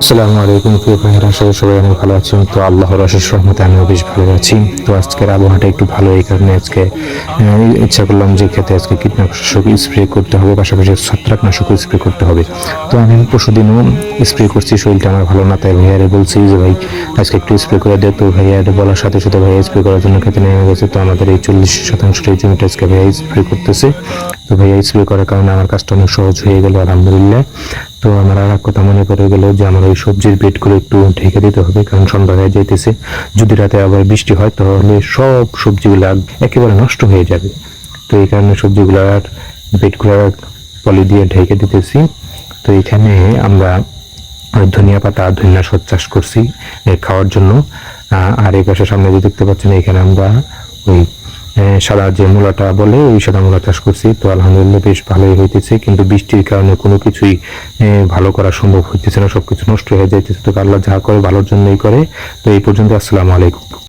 আসসালামু আলাইকুম প্রিয় ভাইয়েরা, আশা করি সবাই অনেক ভালো আছেন। তো আল্লাহর অশেষ রহমতে আমিও বেশ ভালো আছি। তো আজকের আবহাওয়াটা একটু ভালো, এই কারণে আজকে ইচ্ছা করলাম যে খেতে আজকে কীটনাশক স্প্রে করতে হবে, পাশাপাশি ছত্রাকনাশক স্প্রে করতে হবে। তো আমি পরশুদিনও স্প্রে করছি, শরীরটা আমার ভালো না, তাই ভাইয়ারে বলছি যে ভাই আজকে একটু স্প্রে করে দে। তো ভাইয়া বলার সাথে সাথে ভাইয়া স্প্রে করার জন্য খেতে নেমে গেছে। তো আমাদের এই 40% এই জমিটা আজকে ভাইয়া স্প্রে করতেছে। তো ভাইয়া স্প্রে করার কারণে আমার কাজটা অনেক সহজ হয়ে গেল, আলহামদুলিল্লাহ। তো আমার আর এক কথা মনে পড়ে গেল যে আমার ওই সবজির বেডগুলো একটু ঢেকে দিতে হবে, কারণ সন্ধ্যা হয়ে যাইতেছে। যদি রাতে আবার বৃষ্টি হয় তাহলে সব সবজিগুলো একেবারে নষ্ট হয়ে যাবে। তো এই কারণে সবজিগুলার বেডগুলো পলি দিয়ে ঢেকে দিতেছি। তো এখানে আমরা ধনিয়া পাতা, ধনিয়া শস্য চাষ করছি খাওয়ার জন্য। আর এই পাশে সামনে যে দেখতে পাচ্ছেন, এখানে আমরা ওই সাদা যে মূলাটা বলে, ওই সাদা মূলা চাষ করছি। তো আলহামদুলিল্লাহ বেশ ভালোই হইতেছে, কিন্তু বৃষ্টির কারণে কোনো কিছুই ভালো করা সম্ভব হইতেছে না, সবকিছু নষ্ট হয়ে যাইতেছে। তো আল্লাহ যা করে ভালোর জন্যই করে। তো এই পর্যন্ত, আসসালামু আলাইকুম।